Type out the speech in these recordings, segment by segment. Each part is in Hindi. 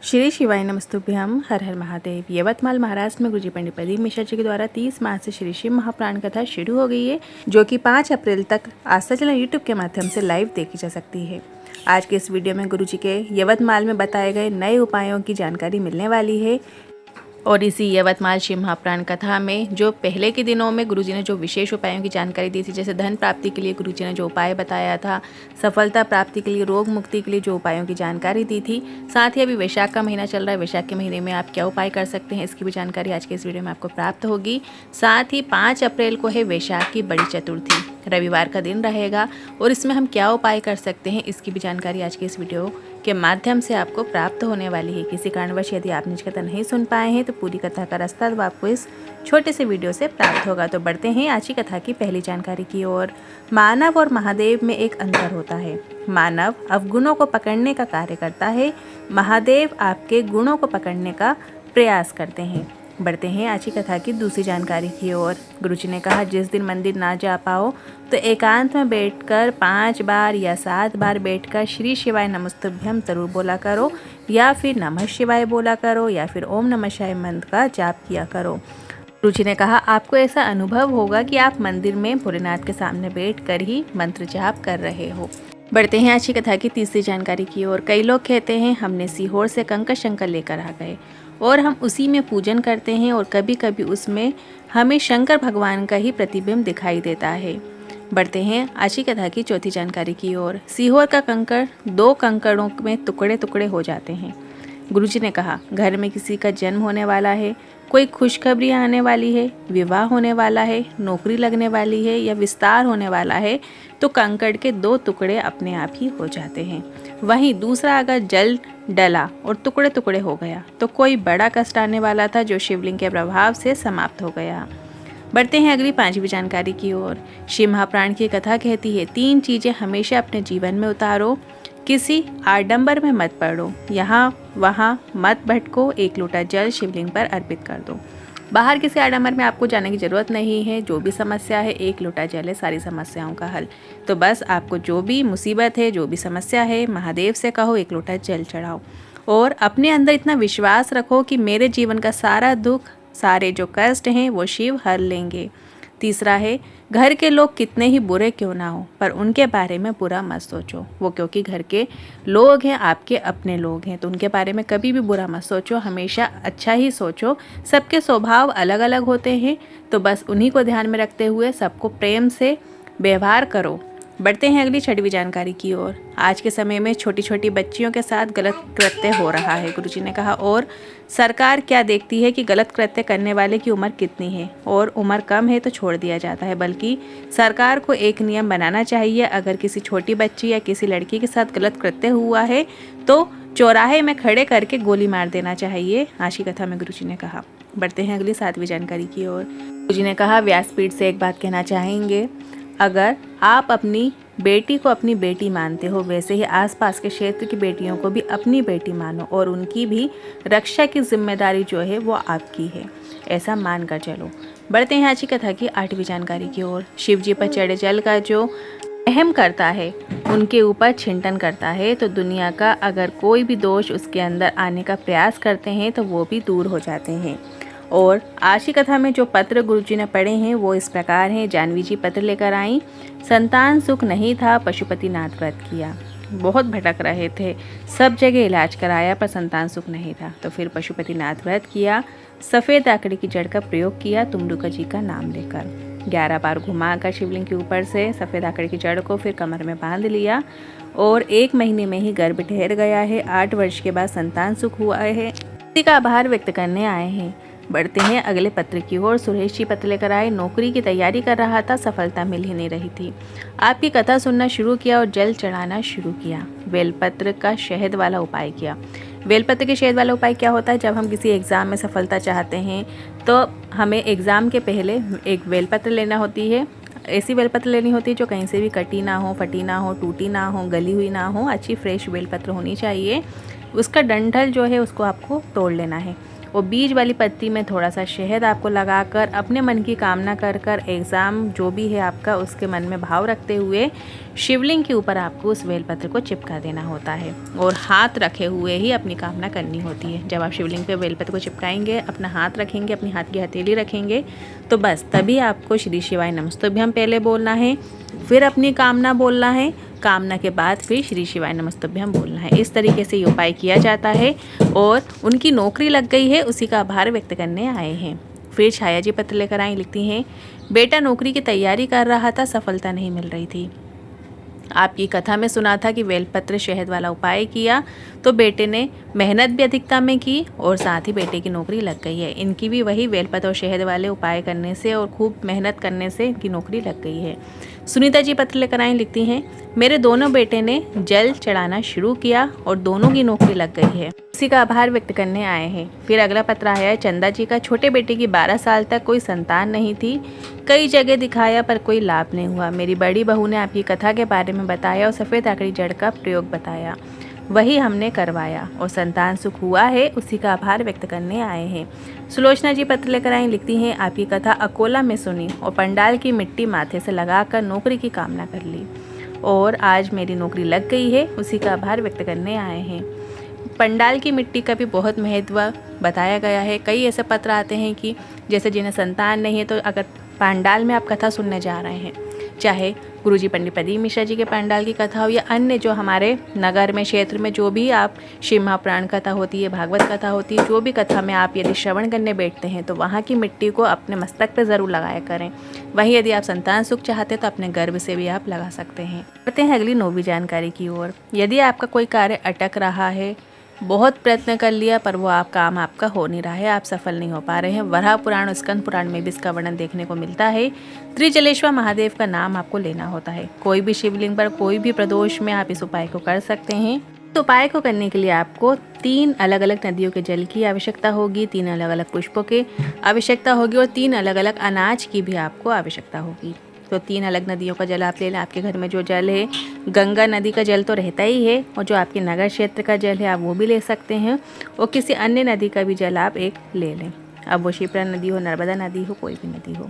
श्री शिवाय नमस्तुभ्यम। हर हर महादेव। यवतमाल महाराष्ट्र में गुरुजी पंडित प्रदीप मिश्रा जी के द्वारा 30 मार्च से श्री शिव महाप्राण कथा शुरू हो गई है, जो कि 5 अप्रैल तक आस्था चैनल यूट्यूब के माध्यम से लाइव देखी जा सकती है। आज के इस वीडियो में गुरुजी के यवतमाल में बताए गए नए उपायों की जानकारी मिलने वाली है। और इसी यवतमाल शिव महाप्राण कथा में जो पहले के दिनों में गुरुजी ने जो विशेष उपायों की जानकारी दी थी, जैसे धन प्राप्ति के लिए गुरुजी ने जो उपाय बताया था, सफलता प्राप्ति के लिए, रोग मुक्ति के लिए जो उपायों की जानकारी दी थी, साथ ही अभी वैशाख का महीना चल रहा है, वैशाख के महीने में आप क्या उपाय कर सकते हैं, इसकी भी जानकारी आज के इस वीडियो में आपको प्राप्त होगी। साथ ही 5 अप्रैल को है वैशाख की बड़ी चतुर्थी, रविवार का दिन रहेगा, और इसमें हम क्या उपाय कर सकते हैं इसकी भी जानकारी आज के इस वीडियो के माध्यम से आपको प्राप्त होने वाली है। किसी कारणवश यदि आप निज कथा नहीं सुन पाए हैं तो पूरी कथा का रास्ता तो आपको इस छोटे से वीडियो से प्राप्त होगा। तो बढ़ते हैं आज की कथा की पहली जानकारी की ओर। मानव और महादेव में एक अंतर होता है। मानव अवगुणों को पकड़ने का कार्य करता है, महादेव आपके गुणों को पकड़ने का प्रयास करते हैं। बढ़ते हैं आज की कथा की दूसरी जानकारी की ओर। गुरुजी ने कहा, जिस दिन मंदिर ना जा पाओ तो एकांत में बैठकर 5 बार या 7 बार बैठकर श्री शिवाय नमस्तुभ्यम जरूर बोला करो, या फिर नमः शिवाय बोला करो, या फिर ओम नमः शिवाय मंत्र का जाप किया करो। गुरुजी ने कहा, आपको ऐसा अनुभव होगा कि आप मंदिर में भोलेनाथ के सामने बैठकर ही मंत्र जाप कर रहे हो। बढ़ते हैं आज की कथा की तीसरी जानकारी की ओर। कई लोग कहते हैं हमने सीहोर से कंकर शंकर लेकर आ गए और हम उसी में पूजन करते हैं, और कभी कभी उसमें हमें शंकर भगवान का ही प्रतिबिंब दिखाई देता है। बढ़ते हैं आज की कथा की चौथी जानकारी की ओर। सीहोर का कंकर 2 कंकड़ों में टुकड़े टुकड़े हो जाते हैं। गुरुजी ने कहा, घर में किसी का जन्म होने वाला है, कोई खुशखबरी आने वाली है, विवाह होने वाला है, नौकरी लगने वाली है, या विस्तार होने वाला है, तो कंकड़ के 2 टुकड़े अपने आप ही हो जाते हैं। वहीं दूसरा अगर जल डला और टुकड़े टुकड़े हो गया तो कोई बड़ा कष्ट आने वाला था, जो शिवलिंग के प्रभाव से समाप्त हो गया। बढ़ते हैं अगली 5वीं जानकारी की ओर। शिव महाप्राण की कथा कहती है, 3 चीज़ें हमेशा अपने जीवन में उतारो, किसी आडंबर में मत पड़ो, यहाँ वहाँ मत भटको, 1 लोटा जल शिवलिंग पर अर्पित कर दो। बाहर किसी आडंबर में आपको जाने की ज़रूरत नहीं है। जो भी समस्या है, 1 लोटा जल है सारी समस्याओं का हल। तो बस आपको जो भी मुसीबत है, जो भी समस्या है, महादेव से कहो, 1 लोटा जल चढ़ाओ, और अपने अंदर इतना विश्वास रखो कि मेरे जीवन का सारा दुख, सारे जो कष्ट हैं वो शिव हर लेंगे। तीसरा है, घर के लोग कितने ही बुरे क्यों ना हो, पर उनके बारे में बुरा मत सोचो। वो क्योंकि घर के लोग हैं, आपके अपने लोग हैं, तो उनके बारे में कभी भी बुरा मत सोचो, हमेशा अच्छा ही सोचो। सबके स्वभाव अलग अलग होते हैं, तो बस उन्हीं को ध्यान में रखते हुए सबको प्रेम से व्यवहार करो। बढ़ते हैं अगली 6वीं जानकारी की ओर। आज के समय में छोटी छोटी बच्चियों के साथ गलत कृत्य हो रहा है। गुरुजी ने कहा, और सरकार क्या देखती है कि गलत कृत्य करने वाले की उम्र कितनी है, और उम्र कम है तो छोड़ दिया जाता है, बल्कि सरकार को एक नियम बनाना चाहिए। अगर किसी छोटी बच्ची या किसी लड़की के साथ गलत कृत्य हुआ है तो चौराहे में खड़े करके गोली मार देना चाहिए, आज की कथा में गुरुजी ने कहा। बढ़ते हैं अगली 7वीं जानकारी की ओर। गुरुजी ने कहा, व्यासपीठ से एक बात कहना चाहेंगे, अगर आप अपनी बेटी को अपनी बेटी मानते हो, वैसे ही आसपास के क्षेत्र की बेटियों को भी अपनी बेटी मानो, और उनकी भी रक्षा की जिम्मेदारी जो है वो आपकी है, ऐसा मान कर चलो। बढ़ते हैं आज की कथा की 8वीं जानकारी की ओर। शिव जी पर चढ़े जल का जो अहम करता है, उनके ऊपर छिंटन करता है, तो दुनिया का अगर कोई भी दोष उसके अंदर आने का प्रयास करते हैं तो वो भी दूर हो जाते हैं। और आज की कथा में जो पत्र गुरुजी ने पढ़े हैं वो इस प्रकार हैं। जानवी जी पत्र लेकर आई, संतान सुख नहीं था, पशुपतिनाथ व्रत किया। बहुत भटक रहे थे, सब जगह इलाज कराया पर संतान सुख नहीं था, तो फिर पशुपतिनाथ व्रत किया। सफ़ेद आकड़ी की जड़ का प्रयोग किया, तुमरुका जी का नाम लेकर 11 बार घुमाकर शिवलिंग के ऊपर से सफ़ेद आकड़ी की जड़ को फिर कमर में बांध लिया, और 1 महीने में ही गर्भ ठहर गया है। 8 वर्ष के बाद संतान सुख हुआ है। इसी का आभार व्यक्त करने आए हैं। बढ़ते हैं अगले पत्र की ओर। सुरेश जी पत्र लेकर आए, नौकरी की तैयारी कर रहा था, सफलता मिल ही नहीं रही थी। आपकी कथा सुनना शुरू किया और जल चढ़ाना शुरू किया। बेलपत्र का शहद वाला उपाय किया। बेलपत्र के शहद वाला उपाय क्या होता है, जब हम किसी एग्ज़ाम में सफलता चाहते हैं तो हमें एग्ज़ाम के पहले एक बेलपत्र लेना होती है। ऐसी बेलपत्र लेनी होती है जो कहीं से भी कटी ना हो, फटी ना हो, टूटी ना हो, गली हुई ना हो, अच्छी फ्रेश बेलपत्र होनी चाहिए। उसका डंठल जो है उसको आपको तोड़ लेना है, और बीज वाली पत्ती में थोड़ा सा शहद आपको लगाकर अपने मन की कामना कर कर एग्ज़ाम जो भी है आपका उसके मन में भाव रखते हुए शिवलिंग के ऊपर आपको उस बेलपत्र को चिपका देना होता है और हाथ रखे हुए ही अपनी कामना करनी होती है। जब आप शिवलिंग पे बेलपत्र को चिपकाएंगे, अपना हाथ रखेंगे, अपनी हाथ की हथेली रखेंगे, तो बस तभी आपको श्री शिवाय नमस्तुभ्यम पहले बोलना है, फिर अपनी कामना बोलना है, कामना के बाद फिर श्री शिवाय नमस्तुभ्यम बोलना है। इस तरीके से ये उपाय किया जाता है। और उनकी नौकरी लग गई है, उसी का आभार व्यक्त करने आए हैं। फिर छाया जी पत्र लेकर आई, लिखती हैं, बेटा नौकरी की तैयारी कर रहा था, सफलता नहीं मिल रही थी। आपकी कथा में सुना था कि बेलपत्र शहद वाला उपाय किया तो बेटे ने मेहनत भी अधिकता में की और साथ ही बेटे की नौकरी लग गई है। इनकी भी वही बेलपत्र और शहद वाले उपाय करने से और खूब मेहनत करने से इनकी नौकरी लग गई है। सुनीता जी पत्र लेकर आई, लिखती हैं, मेरे दोनों बेटे ने जल चढ़ाना शुरू किया और दोनों की नौकरी लग गई है, इसी का आभार व्यक्त करने आए हैं। फिर अगला पत्र आया है चंदा जी का, छोटे बेटे की 12 साल तक कोई संतान नहीं थी, कई जगह दिखाया पर कोई लाभ नहीं हुआ। मेरी बड़ी बहू ने आपकी कथा के बारे में बताया और सफ़ेद आकड़ी जड़ का प्रयोग बताया, वही हमने करवाया और संतान सुख हुआ है, उसी का आभार व्यक्त करने आए हैं। सुलोचना जी पत्र लेकर आई, लिखती हैं, आपकी कथा अकोला में सुनी और पंडाल की मिट्टी माथे से लगाकर नौकरी की कामना कर ली और आज मेरी नौकरी लग गई है, उसी का आभार व्यक्त करने आए हैं। पंडाल की मिट्टी का भी बहुत महत्व बताया गया है। कई ऐसे पत्र आते हैं कि जैसे जिन्हें संतान नहीं है, तो अगर पंडाल में आप कथा सुनने जा रहे हैं, चाहे गुरुजी पंडित प्रदीप मिश्रा जी के पंडाल की कथा हो या अन्य जो हमारे नगर में क्षेत्र में जो भी आप शिव महापुराण कथा होती है, भागवत कथा होती है, जो भी कथा में आप यदि श्रवण करने बैठते हैं तो वहाँ की मिट्टी को अपने मस्तक पर ज़रूर लगाया करें। वहीं यदि आप संतान सुख चाहते हैं तो अपने गर्भ से भी आप लगा सकते हैं। बढ़ते हैं अगली 9वीं जानकारी की ओर। यदि आपका कोई कार्य अटक रहा है, बहुत प्रयत्न कर लिया पर वो काम आपका हो नहीं रहा है, आप सफल नहीं हो पा रहे हैं, वराह पुराण और स्कंद पुराण में भी इसका वर्णन देखने को मिलता है। त्रिजलेश्वर महादेव का नाम आपको लेना होता है। कोई भी शिवलिंग पर कोई भी प्रदोष में आप इस उपाय को कर सकते हैं। तो उपाय को करने के लिए आपको 3 अलग अलग नदियों के जल की आवश्यकता होगी, 3 अलग अलग पुष्पों की आवश्यकता होगी और 3 अलग अलग अनाज की भी आपको आवश्यकता होगी। तो 3 अलग नदियों का जल आप ले लें। आपके घर में जो जल है, गंगा नदी का जल तो रहता ही है और जो आपके नगर क्षेत्र का जल है आप वो भी ले सकते हैं और किसी अन्य नदी का भी जल आप एक ले लें। अब वो शिप्रा नदी हो, नर्मदा नदी हो, कोई भी नदी हो,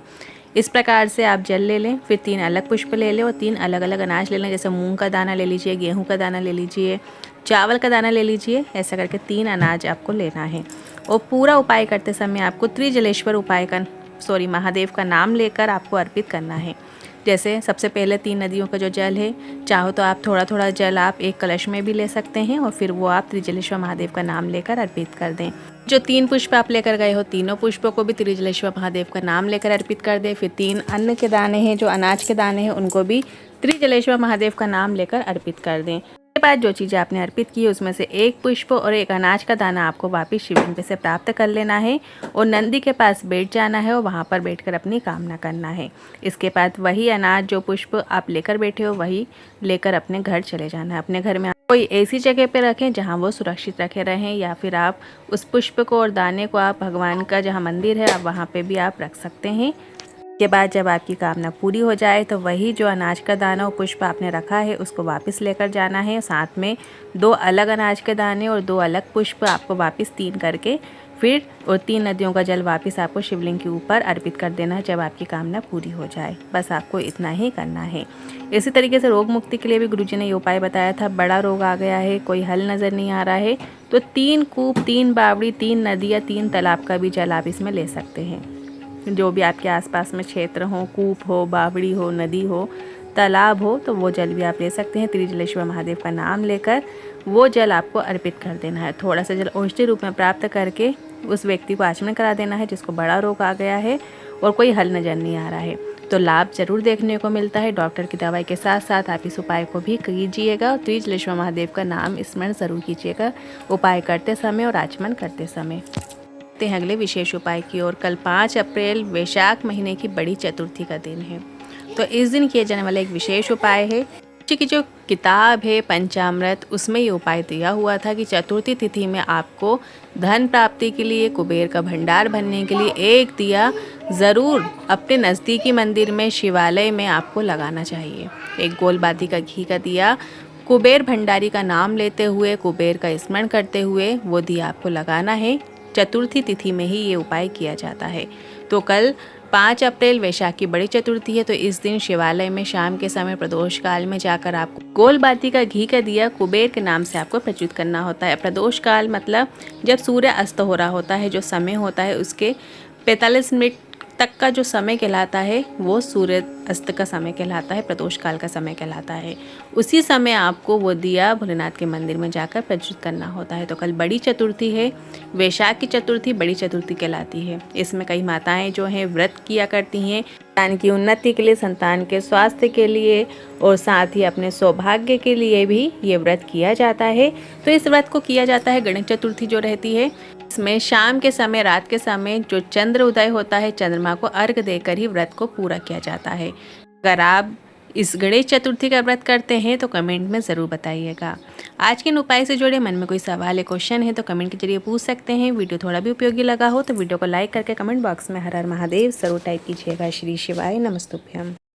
इस प्रकार से आप जल ले लें। फिर 3 अलग पुष्प ले लें और 3 अलग अलग अनाज ले लें। जैसे मूंग का दाना ले लीजिए, गेहूँ का दाना ले लीजिए, चावल का दाना ले लीजिए। ऐसा करके 3 अनाज आपको लेना है और पूरा उपाय करते समय आपको त्रिजलेश्वर महादेव का नाम लेकर आपको अर्पित करना है। जैसे सबसे पहले 3 नदियों का जो जल है, चाहो तो आप थोड़ा थोड़ा जल आप एक कलश में भी ले सकते हैं और फिर वो आप त्रिजलेश्वर महादेव का नाम लेकर अर्पित कर दें। जो 3 पुष्प आप लेकर गए हो, तीनों पुष्पों को भी त्रिजलेश्वर महादेव का नाम लेकर अर्पित कर दें। फिर 3 अन्न के दाने हैं, जो अनाज के दाने हैं, उनको भी त्रिजलेश्वर महादेव का नाम लेकर अर्पित कर दें। के बाद जो चीज़ें आपने अर्पित की है उसमें से 1 पुष्प और 1 अनाज का दाना आपको वापिस शिवलिंग से प्राप्त कर लेना है और नंदी के पास बैठ जाना है और वहाँ पर बैठकर अपनी कामना करना है। इसके बाद वही अनाज जो पुष्प आप लेकर बैठे हो वही लेकर अपने घर चले जाना है। अपने घर में कोई ऐसी जगह पे रखें जहाँ वो सुरक्षित रखे रहें, या फिर आप उस पुष्प को और दाने को आप भगवान का जहाँ मंदिर है आप वहाँ पे भी आप रख सकते हैं। के बाद जब आपकी कामना पूरी हो जाए तो वही जो अनाज का दाना और पुष्प आपने रखा है उसको वापस लेकर जाना है। साथ में 2 अलग अनाज के दाने और 2 अलग पुष्प आपको वापस 3 करके फिर और 3 नदियों का जल वापस आपको शिवलिंग के ऊपर अर्पित कर देना है जब आपकी कामना पूरी हो जाए। बस आपको इतना ही करना है। इसी तरीके से रोग मुक्ति के लिए भी गुरुजी ने ये उपाय बताया था। बड़ा रोग आ गया है, कोई हल नज़र नहीं आ रहा है, तो 3 कूप, 3 बावड़ी, 3 नदी या 3 तालाब का भी जल आप इसमें ले सकते हैं। जो भी आपके आसपास में क्षेत्र हो, कूप हो, बावड़ी हो, नदी हो, तालाब हो, तो वो जल भी आप ले सकते हैं। त्रिजलेश्वर महादेव का नाम लेकर वो जल आपको अर्पित कर देना है। थोड़ा सा जल औषधि रूप में प्राप्त करके उस व्यक्ति को आचमन करा देना है जिसको बड़ा रोग आ गया है और कोई हल नजर नहीं आ रहा है। तो लाभ जरूर देखने को मिलता है। डॉक्टर की दवाई के साथ साथ आप इस उपाय को भी कीजिएगा और त्रिजलेश्वर महादेव का नाम स्मरण जरूर कीजिएगा उपाय करते समय और आचमन करते समय। हैं अगले विशेष उपाय की ओर। कल 5 अप्रैल वैशाख महीने की बड़ी चतुर्थी का दिन है, तो इस दिन किए जाने वाला एक विशेष उपाय है की जो किताब है पंचामृत उसमें ये उपाय दिया हुआ था कि चतुर्थी तिथि में आपको धन प्राप्ति के लिए, कुबेर का भंडार भरने के लिए एक दिया ज़रूर अपने नज़दीकी मंदिर में, शिवालय में आपको लगाना चाहिए। एक गोल बाती का घी का दिया कुबेर भंडारी का नाम लेते हुए, कुबेर का स्मरण करते हुए वो दिया आपको लगाना है। चतुर्थी तिथि में ही ये उपाय किया जाता है। तो कल 5 अप्रैल वैशाख की बड़ी चतुर्थी है, तो इस दिन शिवालय में शाम के समय प्रदोष काल में जाकर आपको गोल बाती का घी का दिया कुबेर के नाम से आपको प्रज्वलित करना होता है। प्रदोष काल मतलब जब सूर्य अस्त हो रहा होता है, जो समय होता है उसके 45 मिनट तक का जो समय कहलाता है वो सूर्य अस्त का समय कहलाता है, प्रदोष काल का समय कहलाता है। उसी समय आपको वो दिया भोलेनाथ के मंदिर में जाकर प्रज्वलित करना होता है। तो कल बड़ी चतुर्थी है, वैशाख की चतुर्थी बड़ी चतुर्थी कहलाती है। इसमें कई माताएं जो हैं व्रत किया करती हैं संतान की उन्नति के लिए, संतान के स्वास्थ्य के लिए और साथ ही अपने सौभाग्य के लिए भी ये व्रत किया जाता है। तो इस व्रत को किया जाता है गणेश चतुर्थी जो रहती है, इसमें शाम के समय, रात के समय जो चंद्र उदय होता है, चंद्रमा को अर्घ देकर ही व्रत को पूरा किया जाता है। अगर आप इस गणेश चतुर्थी का व्रत करते हैं तो कमेंट में ज़रूर बताइएगा। आज के इन उपाय से जुड़े मन में कोई सवाल या क्वेश्चन है तो कमेंट के जरिए पूछ सकते हैं। वीडियो थोड़ा भी उपयोगी लगा हो तो वीडियो को लाइक करके कमेंट बॉक्स में हर हर महादेव ज़रूर टाइप कीजिएगा। श्री शिवाय नमस्तुभ्यम।